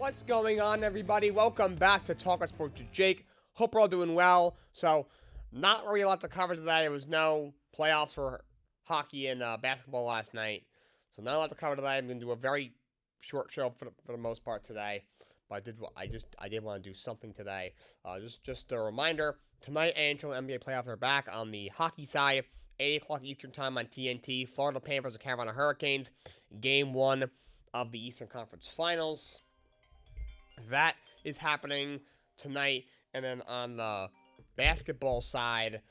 What's going on, everybody? Welcome back to Talkin Sports with Jake. Hope we're all doing well. So, not really a lot to cover today. There was no playoffs for hockey and basketball last night, so not a lot to cover today. I'm going to do a very short show for the most part today. But I did want to do something today. Just a reminder: tonight, NHL and NBA playoffs are back on the hockey side. 8 o'clock Eastern Time on TNT. Florida Panthers and Carolina Hurricanes. Game 1 of the Eastern Conference Finals. That is happening tonight. And then on the basketball side,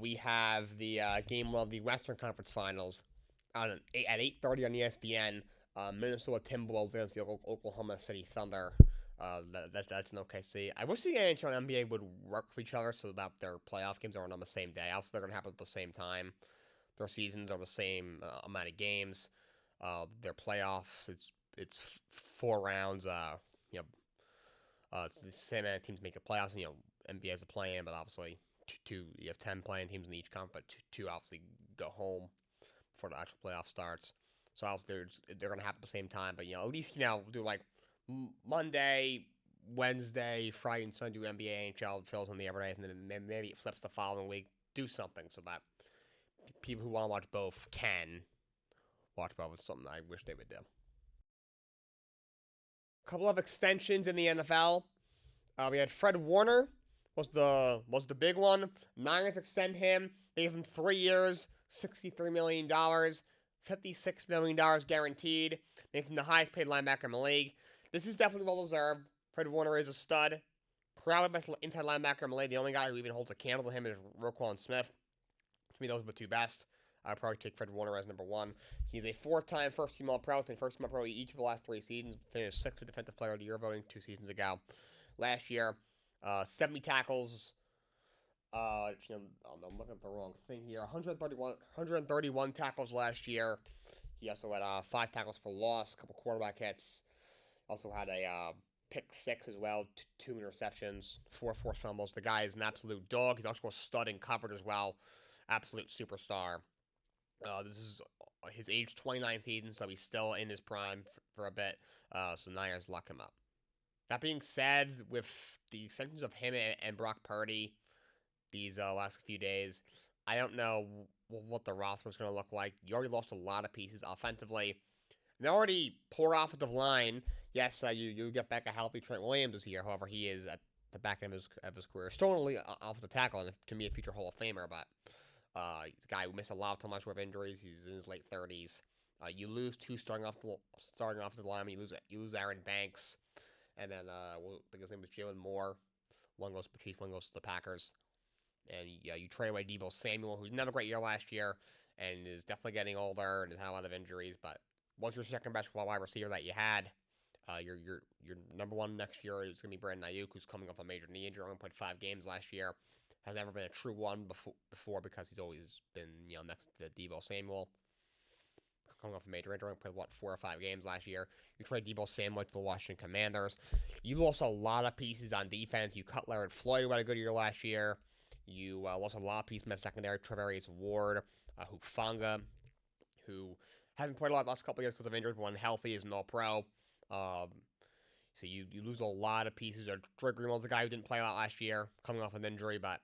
we have the game of the Western Conference Finals at 8:30 on ESPN. Minnesota Timberwolves against the Oklahoma City Thunder. That's an OKC. I wish the NHL and NBA would work for each other so that their playoff games aren't on the same day. Also, they're going to happen at the same time. Their seasons are the same amount of games. Their playoffs, it's 4 rounds. It's the same amount of teams make the playoffs. NBA is a play-in, but obviously you have 10 playing teams in each conference, but two obviously go home before the actual playoff starts. So obviously they're going to happen at the same time. But at least do like Monday, Wednesday, Friday, and Sunday do NBA, NHL, fills in the other days, and then maybe it flips the following week. Do something so that people who want to watch both can watch both. It's something I wish they would do. Couple of extensions in the NFL. We had Fred Warner was the big one. Niners extend him. They give him 3 years, $63 million, $56 million guaranteed. Makes him the highest paid linebacker in the league. This is definitely well deserved. Fred Warner is a stud. Probably best inside linebacker in the league. The only guy who even holds a candle to him is Roquan Smith. To me, those are the two best. I'd probably take Fred Warner as number 1. He's a 4-time first-team All-Pro. He's been first-team All-Pro each of the last 3 seasons. Finished 6th for Defensive Player of the Year voting 2 seasons ago. Last year, 70 tackles. I'm looking at the wrong thing here. 131 tackles last year. He also had 5 tackles for loss, a couple quarterback hits. Also had a pick 6 as well, 2 interceptions, 4 forced fumbles. The guy is an absolute dog. He's also a stud in coverage as well. Absolute superstar. This is his age 29 season, so he's still in his prime for a bit. So Niners lock him up. That being said, with the extensions of him and Brock Purdy these last few days, I don't know what the roster is going to look like. You already lost a lot of pieces offensively. An already poor offensive line. Yes, you get back a healthy Trent Williams this year. However, he is at the back end of his career. Still only off the tackle, and to me, a future Hall of Famer, but he's a guy who missed a lot of time with injuries. He's in his late 30s. You lose 2 starting off the line. You lose Aaron Banks, and then I think his name was Jalen Moore. One goes to the Chiefs, one goes to the Packers. And you trade away Deebo Samuel, who didn't have a great year last year, and is definitely getting older and has had a lot of injuries. But was your second best wide receiver that you had? Your number 1 next year is going to be Brandon Ayuk, who's coming off a major knee injury. Only played 5 games last year. Has never been a true one before because he's always been next to Deebo Samuel. Coming off a major injury, played 4 or 5 games last year. You trade Deebo Samuel to the Washington Commanders. You lost a lot of pieces on defense. You cut Leonard Floyd, who had a good year last year. You lost a lot of pieces in the secondary. Travarius Ward, Hufanga, who hasn't played a lot the last couple of years because of injuries, but when healthy is an All-Pro. So you lose a lot of pieces. Dre Greenwell's a guy who didn't play a lot last year, coming off an injury, but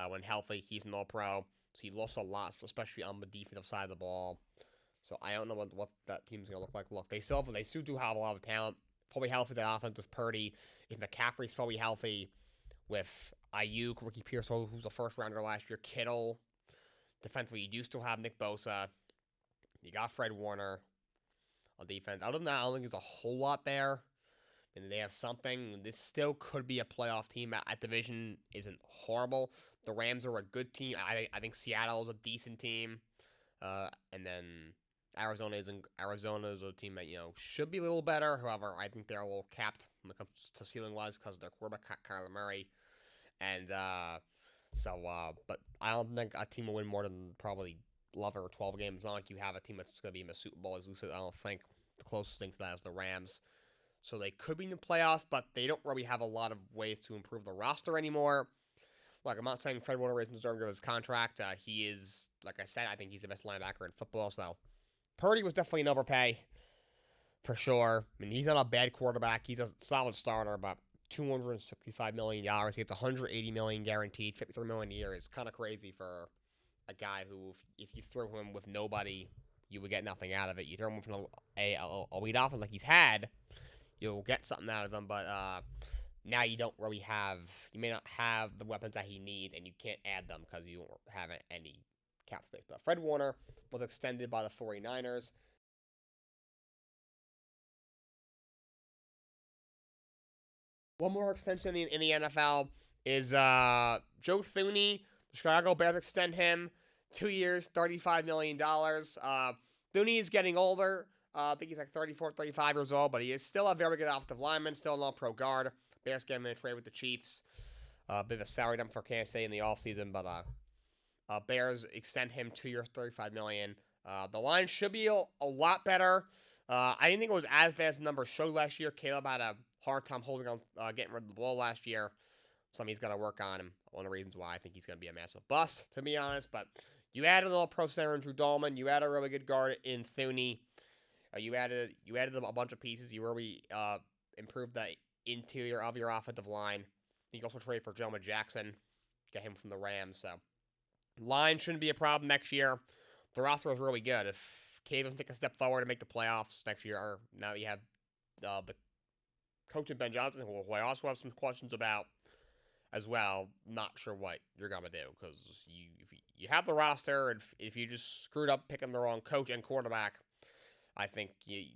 when healthy, he's an All-Pro. So you lost a lot, especially on the defensive side of the ball. So I don't know what that team's going to look like. Look, they still do have a lot of talent. Probably healthy that offense with Purdy. If McCaffrey's fully healthy, with Ayuk, Ricky Pearsall, who's a first-rounder last year, Kittle. Defensively, you do still have Nick Bosa. You got Fred Warner on defense. Other than that, I don't think there's a whole lot there. And they have something. This still could be a playoff team. That division isn't horrible. The Rams are a good team. I think Seattle is a decent team. And then Arizona is a team that should be a little better. However, I think they're a little capped when it comes to ceiling-wise because of their quarterback, Kyler Murray. And but I don't think a team will win more than probably 11 or 12 games. It's not like you have a team that's going to be in the Super Bowl. As Lisa, I don't think the closest thing to that is the Rams. So they could be in the playoffs, but they don't really have a lot of ways to improve the roster anymore. Like, I'm not saying Fred Warner isn't deserving of his contract. He is, like I said, I think he's the best linebacker in football. So Purdy was definitely an overpay. for sure. I mean, he's not a bad quarterback. He's a solid starter, but $265 million. He gets $180 million guaranteed, $53 million a year is kind of crazy for a guy who, if you throw him with nobody, you would get nothing out of it. You throw him with a lead offense like he's had, you'll get something out of them. But now you don't really have, you may not have the weapons that he needs, and you can't add them because you don't have any cap space. But Fred Warner was extended by the 49ers. One more extension in the NFL is Joe Thuney. The Chicago Bears extend him 2 years, $35 million. Thuney is getting older. I think he's like 34, 35 years old, but he is still a very good offensive lineman, still an all-pro guard. Bears get him in a trade with the Chiefs. A bit of a salary dump for Kansas City in the offseason, but Bears extend him 2 years, $35 million. The line should be a lot better. I didn't think it was as bad as the numbers showed last year. Caleb had a hard time holding on, getting rid of the ball last year. Something he's got to work on. And one of the reasons why I think he's going to be a massive bust, to be honest. But you added a little pro center in Drew Dahlman. You added a really good guard in Thuney. You added a bunch of pieces. You really improved the interior of your offensive line. You also traded for Jonah Jackson, get him from the Rams. So line shouldn't be a problem next year. The roster is really good. If Cave doesn't take a step forward to make the playoffs next year, or now you have the coach Ben Johnson, who I also have some questions about as well. Not sure what you're gonna do because if you have the roster, and if you just screwed up picking the wrong coach and quarterback, I think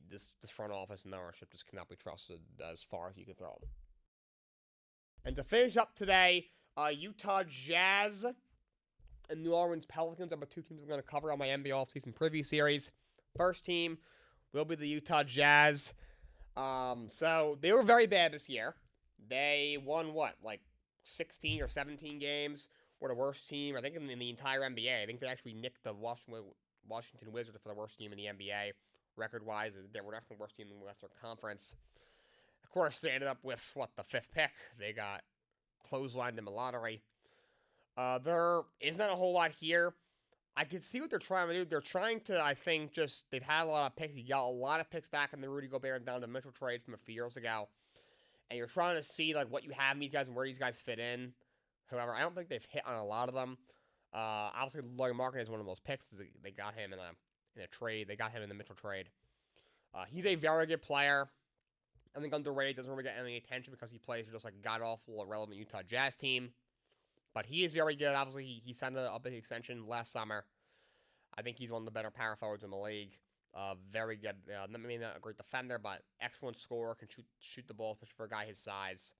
this front office and ownership just cannot be trusted as far as you can throw them. And to finish up today, Utah Jazz and New Orleans Pelicans are the two teams I'm going to cover on my NBA offseason preview series. First team will be the Utah Jazz. So they were very bad this year. They won like 16 or 17 games. Were the worst team, I think, in the entire NBA. I think they actually nicked the Washington Wizards for the worst team in the NBA. Record-wise, they were definitely the worst team in the Western Conference. Of course, they ended up with, the 5th pick. They got clotheslined in the lottery. There is not a whole lot here. I can see what they're trying to do. They're trying to, I think, they've had a lot of picks. You got a lot of picks back in the Rudy Gobert and Donovan Mitchell trade from a few years ago. And you're trying to see, what you have in these guys and where these guys fit in. However, I don't think they've hit on a lot of them. Obviously, Larry Markin is one of those picks. They got him in a trade. They got him in the Mitchell trade. He's a very good player. I think underrated, doesn't really get any attention because he plays for just god-awful, irrelevant Utah Jazz team. But he is very good. Obviously, he signed a big extension last summer. I think he's one of the better power forwards in the league. Very good. Maybe not a great defender, but excellent scorer. Can shoot the ball, especially for a guy his size.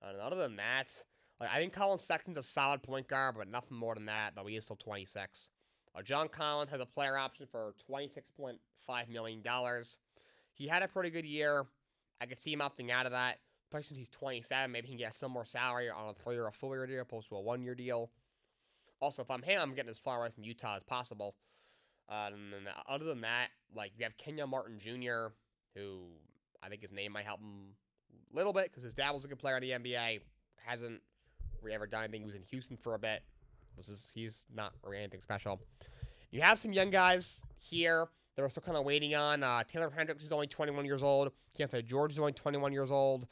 And other than that, I think Colin Sexton's a solid point guard, but nothing more than that, though he is still 26. John Collins has a player option for $26.5 million. He had a pretty good year. I could see him opting out of that. Especially since he's 27, maybe he can get some more salary on a 3 or a 4 year deal opposed to a 1 year deal. Also, if I'm him, I'm getting as far away from Utah as possible. And then other than that, you have Kenyon Martin Jr., who I think his name might help him a little bit because his dad was a good player in the NBA. Hasn't really ever done anything. He was in Houston for a bit. He's not really anything special. You have some young guys here that we're still kind of waiting on. Taylor Hendricks is only 21 years old. Keontae George is only 21 years old.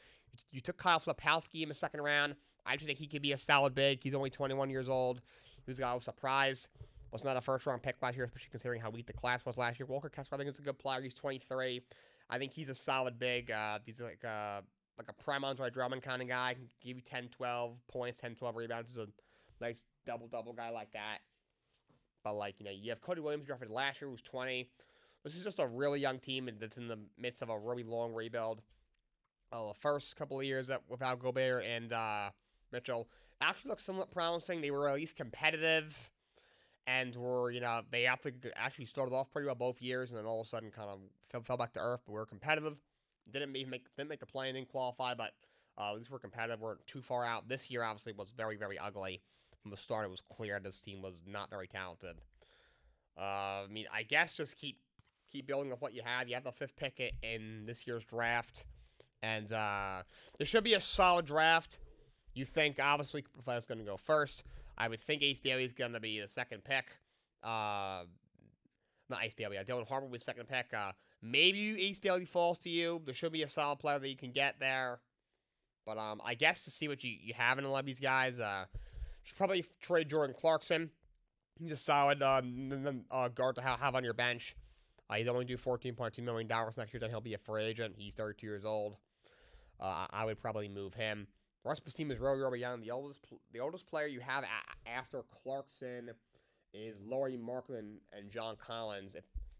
You took Kyle Filipowski in the second round. I actually think he could be a solid big. He's only 21 years old. He was a surprise. Was not a first-round pick last year, especially considering how weak the class was last year. Walker Kessler, I think, is a good player. He's 23. I think he's a solid big. He's like a prime Andre Drummond kind of guy. Can give you 10, 12 points, 10, 12 rebounds. He's a nice double-double guy like that. But, you have Cody Williams drafted last year, who's 20. This is just a really young team that's in the midst of a really long rebuild. The first couple of years without Gobert and Mitchell actually looked somewhat promising. They were at least competitive and were, they actually started off pretty well both years and then all of a sudden kind of fell back to earth, but we were competitive. Didn't make the play and didn't qualify, but at least we're competitive. Weren't too far out. This year, obviously, was very, very ugly. From the start, it was clear this team was not very talented. I guess just keep building up what you have. You have the 5th pick in this year's draft. And there should be a solid draft. You think, obviously, Cooper is going to go first. I would think Ace Bailey is going to be the 2nd pick. not ACBL, yeah, Dylan Harper with second pick. Maybe ACBL falls to you. There should be a solid player that you can get there. But I guess to see what you have in a lot of these guys, should probably trade Jordan Clarkson. He's a solid guard to have on your bench. He's only due $14.2 million next year, then he'll be a free agent. He's 32 years old. I would probably move him. The rest of the team is really, really young. The oldest player you have after Clarkson is Laurie Markman and John Collins.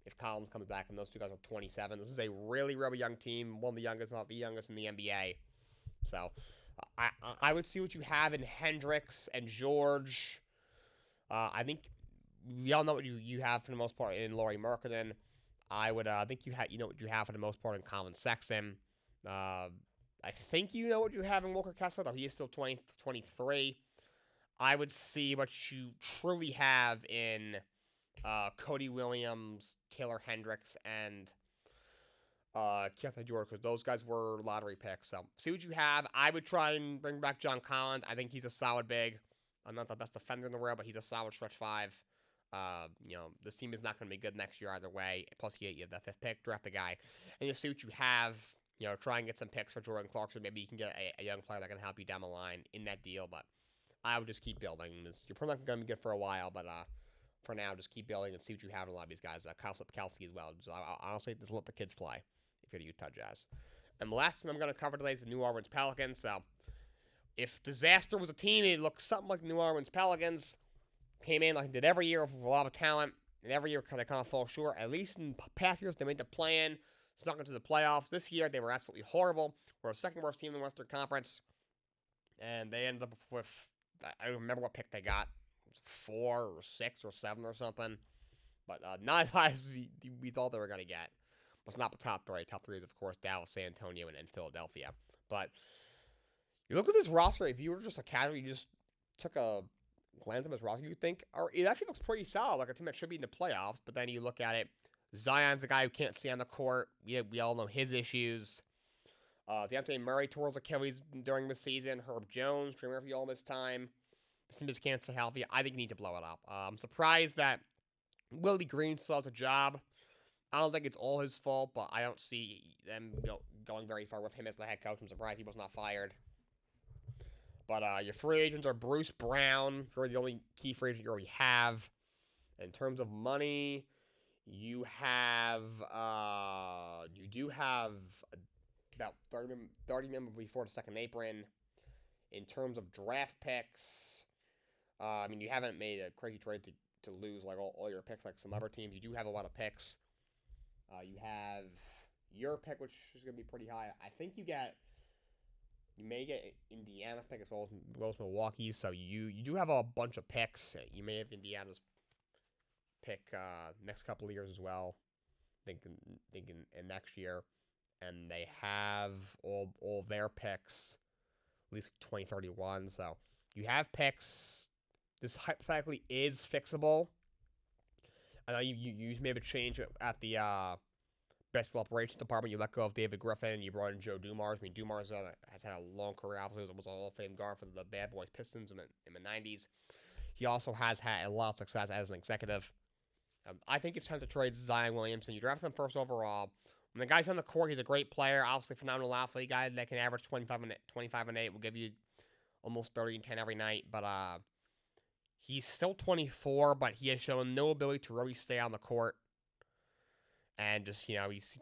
If Collins comes back, and those two guys are 27. This is a really, really young team. One of the youngest, not the youngest in the NBA. So I would see what you have in Hendricks and George. I think we all know what you have for the most part in Laurie Markkanen. I would think you know what you have for the most part in Colin Sexton. I think you know what you have in Walker Kessler, though he is still 23. I would see what you truly have in Cody Williams, Taylor Hendricks, and Keontae George, because those guys were lottery picks. So see what you have. I would try and bring back John Collins. I think he's a solid big. I'm not the best defender in the world, but he's a solid stretch five. This team is not going to be good next year either way. Plus, you have that fifth pick, draft the guy, and you'll see what you have. Try and get some picks for Jordan Clarkson. Maybe you can get a young player that can help you down the line in that deal. But I would just keep building. You're probably not going to be good for a while, but for now, just keep building and see what you have in a lot of these guys. Kyle Flipkowski as well. So I honestly just let the kids play if you're the Utah Jazz. And the last team I'm going to cover today is the New Orleans Pelicans. So if disaster was a team, it looked something like the New Orleans Pelicans. Came in like they did every year with a lot of talent, and every year they kind of fall short. At least in past years, they made the play-in, snuck into the playoffs. This year, they were absolutely horrible. We're a second worst team in the Western Conference, and they ended up with, I don't remember what pick they got. It was 4 or 6 or 7 or something, but not as high as we thought they were going to get. But it's not the top three. Top three is, of course, Dallas, San Antonio, and Philadelphia. But you look at this roster, if you were just a casual, you just took a glance at this roster, you think, or it actually looks pretty solid, like a team that should be in the playoffs. But then you look at it, Zion's a guy who can't stay on the court. We all know his issues. Deontay Murray tore his Achilles during the season. Herb Jones, Trey Murphy all this time. This team just can't stay healthy. I think you need to blow it up. I'm surprised that Willie Green still has a job. I don't think it's all his fault, but I don't see them going very far with him as the head coach. I'm surprised he was not fired. But your free agents are Bruce Brown, who are the only key free agent you already have. In terms of money, you do have about 30 members before the second apron. In terms of draft picks, you haven't made a crazy trade to lose like all your picks like some other teams. You do have a lot of picks. You have your pick, which is going to be pretty high. I think you may get Indiana's pick as well as Milwaukee's. So you do have a bunch of picks. You may have Indiana's pick next couple of years as well. Thinking in next year, and they have all their picks at least 2031. So you have picks. This hypothetically is fixable. I know you made a change at the basketball operations department. You let go of David Griffin and you brought in Joe Dumars. Dumars has had a long career. Obviously, was a Hall of Fame guard for the Bad Boys Pistons in the 90s. He also has had a lot of success as an executive. I think it's time to trade Zion Williamson. You draft him first overall. When the guy's on the court, he's a great player. Obviously, phenomenal athlete. Guy that can average 25 and 8. Will give you almost 30 and 10 every night. But he's still 24, but he has shown no ability to really stay on the court. And just, he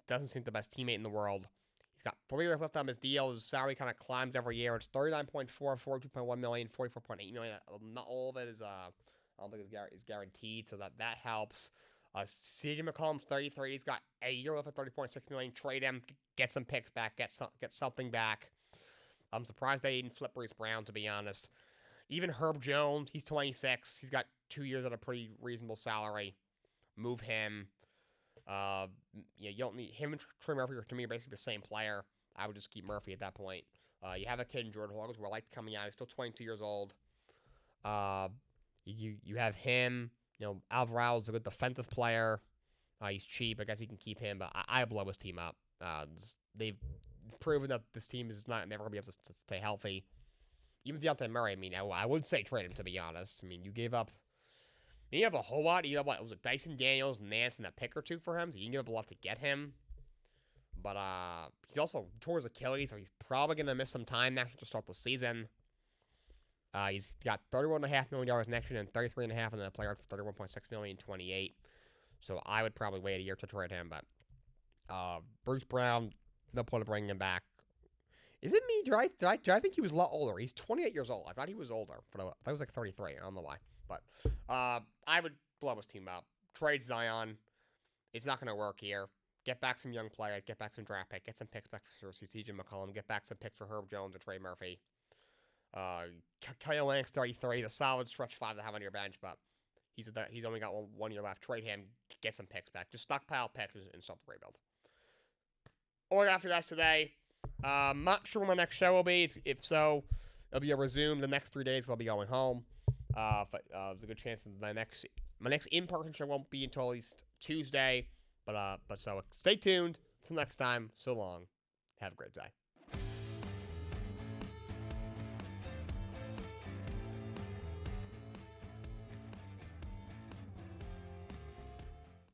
doesn't seem the best teammate in the world. He's got 4 years left on his deal. His salary kind of climbs every year. It's $39.4, $42.1 million, $44.8 million. Not all of it is, I don't think is guaranteed, so that helps. CJ McCollum's 33. He's got a year left at $30.6 million. Trade him, get some picks back, get something back. I'm surprised they didn't flip Bruce Brown, to be honest. Even Herb Jones, he's 26. He's got 2 years at a pretty reasonable salary. Move him. You don't need him and Trey Murphy to me are basically the same player. I would just keep Murphy at that point. You have a kid in Jordan Hawkins who I like coming out. He's still 22 years old. You have him. Alvarado's a good defensive player. He's cheap. I guess you can keep him, but I blow his team up. They've proven that this team is never going to be able to stay healthy. Even Deontay Murray, I would say trade him, to be honest. You gave up You have a whole lot. You have what? Was it Dyson Daniels, Nance, and a pick or two for him? So you can give up a lot to get him. But he's also tore his Achilles, so he's probably gonna miss some time next year to start the season. He's got $31.5 million next year and $33.5 million, and then a player for $31.6 million in 28. So I would probably wait a year to trade him. But Bruce Brown, no point of bringing him back. Is it me? Do I think he was a lot older? He's 28 years old. I thought he was older. But I thought he was like 33. I don't know why. But I would blow his team up. Trade Zion. It's not going to work here. Get back some young players. Get back some draft pick. Get some picks back for CJ McCollum. Get back some picks for Herb Jones and Trey Murphy. Kyle Lanks, 33. The solid stretch 5 to have on your bench, but he's only got one year left. Trade him. Get some picks back. Just stockpile picks and start the rebuild. All I got for you guys today. I'm not sure when my next show will be. If so, it'll be a resume. The next 3 days I'll be going home. But there's a good chance that my next in-person show won't be until at least Tuesday. But so stay tuned. Till next time. So long. Have a great day.